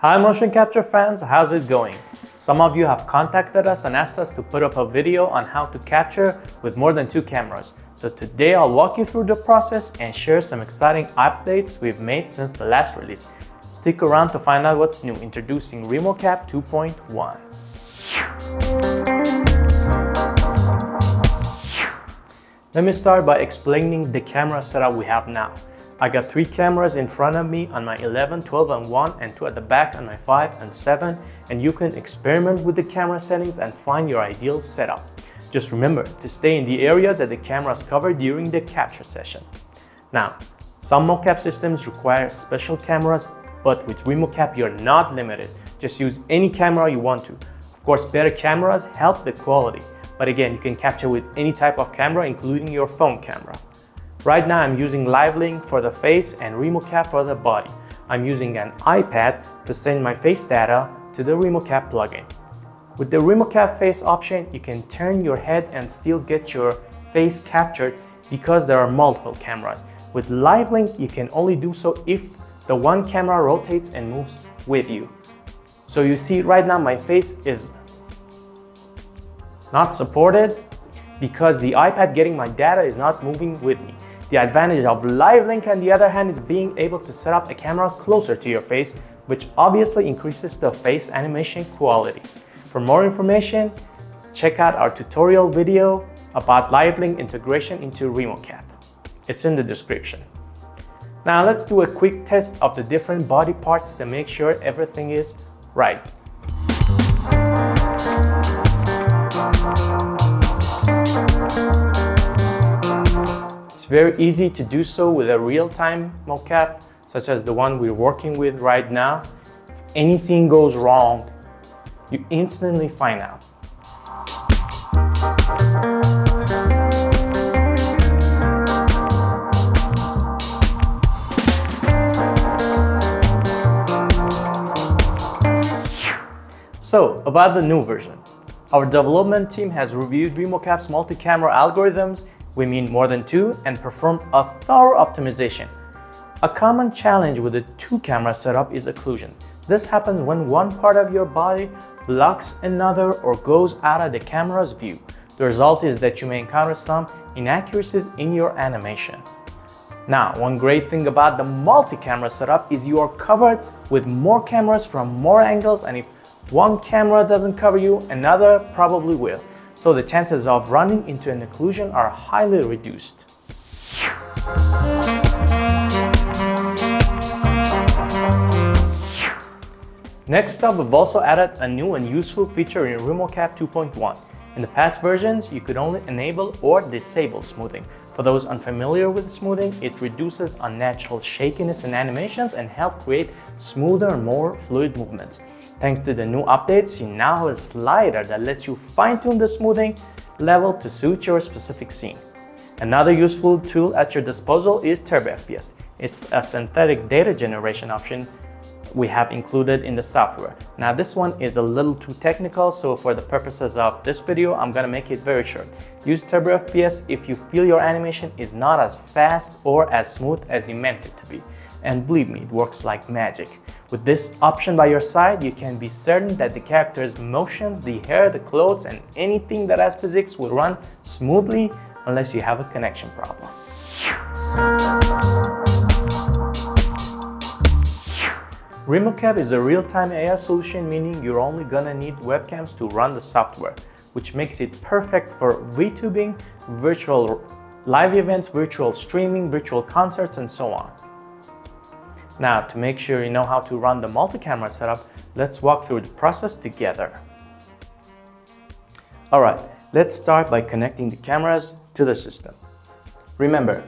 Hi motion capture fans, how's it going? Some of you have contacted us and asked us to put up a video on how to capture with more than 2 cameras. So today I'll walk you through the process and share some exciting updates we've made since the last release. Stick around to find out what's new, introducing Remocapp 2.1. Let me start by explaining the camera setup we have now. I got 3 cameras in front of me on my 11, 12 and 1 and 2 at the back on my 5 and 7, and you can experiment with the camera settings and find your ideal setup. Just remember to stay in the area that the cameras cover during the capture session. Now, some mocap systems require special cameras, but with Remocapp you're not limited. Just use any camera you want to. Of course, better cameras help the quality, but again, you can capture with any type of camera, including your phone camera. Right now I'm using LiveLink for the face and Remocapp for the body. I'm using an iPad to send my face data to the Remocapp plugin. With the Remocapp face option, you can turn your head and still get your face captured because there are multiple cameras. With LiveLink, you can only do so if the one camera rotates and moves with you. So you see right now my face is not supported because the iPad getting my data is not moving with me. The advantage of LiveLink on the other hand is being able to set up a camera closer to your face, which obviously increases the face animation quality. For more information, check out our tutorial video about LiveLink integration into Remocapp. It's in the description. Now let's do a quick test of the different body parts to make sure everything is right. It's very easy to do so with a real-time mocap, such as the one we're working with right now. If anything goes wrong, you instantly find out. So, about the new version. Our development team has reviewed Remocapp's multi-camera algorithms, we mean more than 2, and performed a thorough optimization. A common challenge with a 2-camera setup is occlusion. This happens when one part of your body blocks another or goes out of the camera's view. The result is that you may encounter some inaccuracies in your animation. Now, one great thing about the multi-camera setup is you are covered with more cameras from more angles, and if one camera doesn't cover you, another probably will. So the chances of running into an occlusion are highly reduced. Next up, we've also added a new and useful feature in Remocapp 2.1. In the past versions, you could only enable or disable smoothing. For those unfamiliar with smoothing, it reduces unnatural shakiness in animations and helps create smoother and more fluid movements. Thanks to the new updates, you now have a slider that lets you fine-tune the smoothing level to suit your specific scene. Another useful tool at your disposal is Turbo FPS. It's a synthetic data generation option we have included in the software. Now this one is a little too technical, so for the purposes of this video, I'm gonna make it very short. Use Turbo FPS if you feel your animation is not as fast or as smooth as you meant it to be. And believe me, it works like magic. With this option by your side, you can be certain that the character's motions, the hair, the clothes, and anything that has physics will run smoothly unless you have a connection problem. Remocapp is a real-time AI solution, meaning you're only gonna need webcams to run the software, which makes it perfect for Vtubing, virtual live events, virtual streaming, virtual concerts, and so on. Now, to make sure you know how to run the multi-camera setup, let's walk through the process together. Alright, let's start by connecting the cameras to the system. Remember,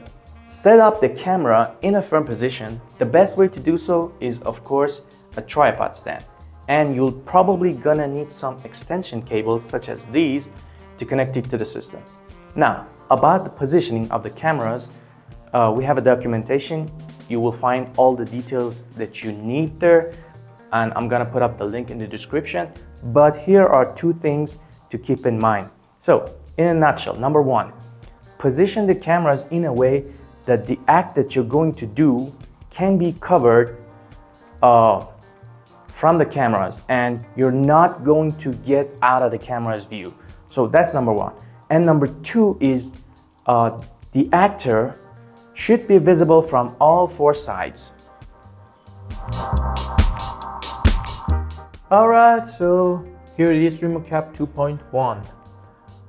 set up the camera in a firm position. The best way to do so is, of course, a tripod stand. And you'll probably gonna need some extension cables such as these to connect it to the system. Now, about the positioning of the cameras, we have a documentation. You will find all the details that you need there, and I'm gonna put up the link in the description. But here are 2 things to keep in mind. So, in a nutshell, number 1, position the cameras in a way that the act that you're going to do can be covered from the cameras and you're not going to get out of the camera's view. So that's number one. And number two is the actor should be visible from all four sides. Alright, so here it is, Remocapp 2.1.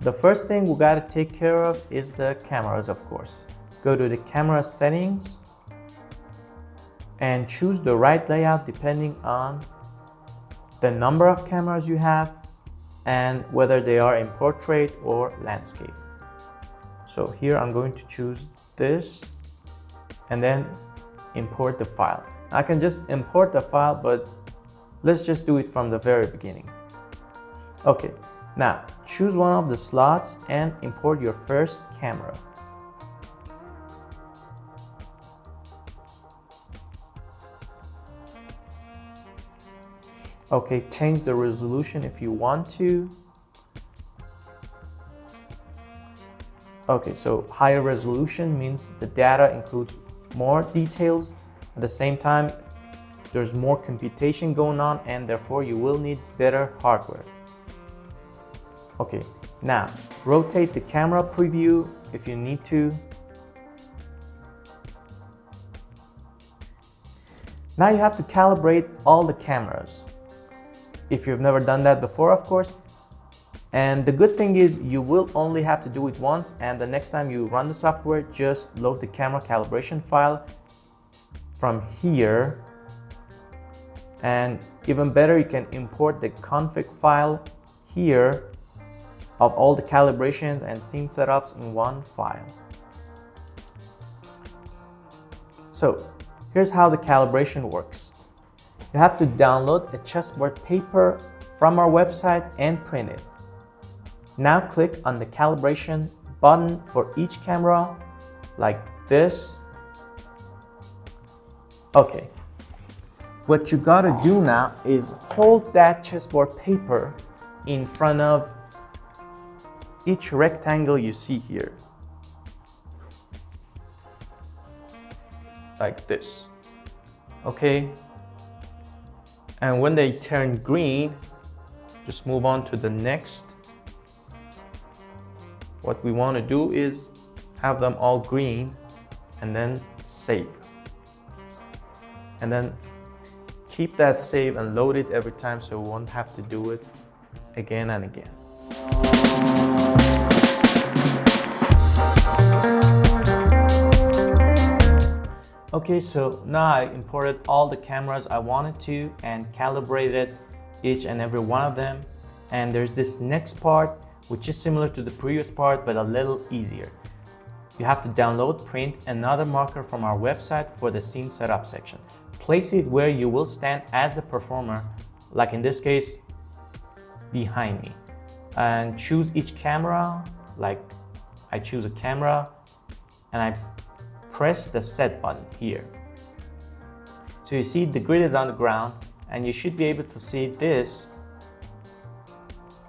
The first thing we gotta take care of is the cameras, of course. Go to the camera settings and choose the right layout depending on the number of cameras you have and whether they are in portrait or landscape. So here I'm going to choose this and then import the file. I can just import the file, but let's just do it from the very beginning. Okay, now choose one of the slots and import your first camera. Okay, change the resolution if you want to. Okay, so higher resolution means the data includes more details. At the same time, there's more computation going on and therefore you will need better hardware. Okay, now rotate the camera preview if you need to. Now you have to calibrate all the cameras. If you've never done that before, of course. And the good thing is you will only have to do it once, and the next time you run the software, just load the camera calibration file from here. And even better, you can import the config file here of all the calibrations and scene setups in one file. So here's how the calibration works. You have to download a chessboard paper from our website and print it. Now click on the calibration button for each camera, like this. Okay, what you gotta do now is hold that chessboard paper in front of each rectangle you see here. Like this, okay? And when they turn green, just move on to the next. What we want to do is have them all green and then save. And then keep that save and load it every time so we won't have to do it again and again. Okay, so now I imported all the cameras I wanted to and calibrated each and every one of them. And there's this next part, which is similar to the previous part, but a little easier. You have to download, print another marker from our website for the scene setup section. Place it where you will stand as the performer, like in this case, behind me. And choose each camera, like I choose a camera and I press the set button here. So you see the grid is on the ground and you should be able to see this.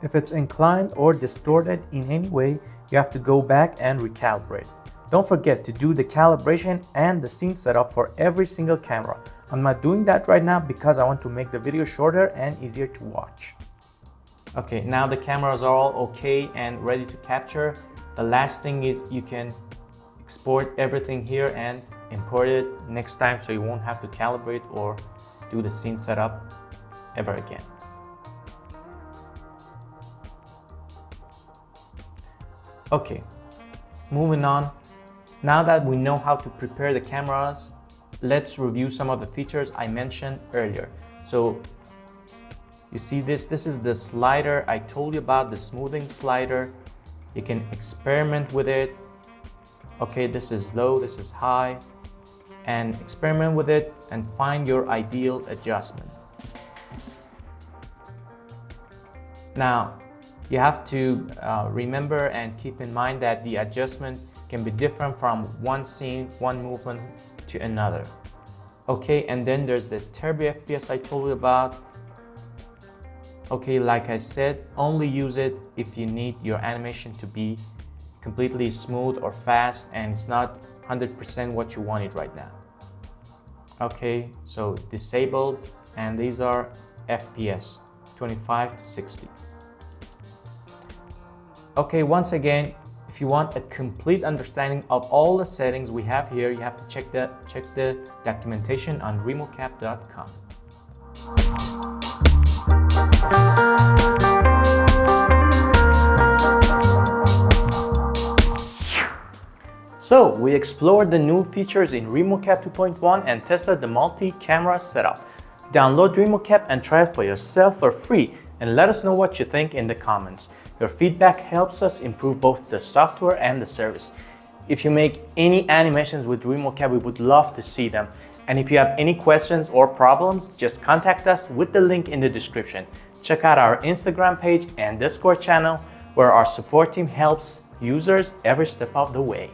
If it's inclined or distorted in any way, you have to go back and recalibrate. Don't forget to do the calibration and the scene setup for every single camera. I'm not doing that right now because I want to make the video shorter and easier to watch. Okay, now the cameras are all okay and ready to capture. The last thing is you can export everything here and import it next time so you won't have to calibrate or do the scene setup ever again. Okay, moving on. Now that we know how to prepare the cameras, let's review some of the features I mentioned earlier. So you see this is the slider I told you about, the smoothing slider. You can experiment with it. Okay, this is low, this is high, and experiment with it and find your ideal adjustment. Now, you have to remember and keep in mind that the adjustment can be different from one scene, one movement to another. Okay, and then there's the Turbo FPS I told you about. Okay, like I said, only use it if you need your animation to be completely smooth or fast and it's not 100% what you want it right now. Okay, so disabled and these are FPS, 25 to 60. Okay, once again, if you want a complete understanding of all the settings we have here, you have to check the documentation on remocapp.com. So we explored the new features in Remocapp 2.1 and tested the multi-camera setup. Download Remocapp and try it for yourself for free, and let us know what you think in the comments. Your feedback helps us improve both the software and the service. If you make any animations with Remocapp, we would love to see them. And if you have any questions or problems, just contact us with the link in the description. Check out our Instagram page and Discord channel, where our support team helps users every step of the way.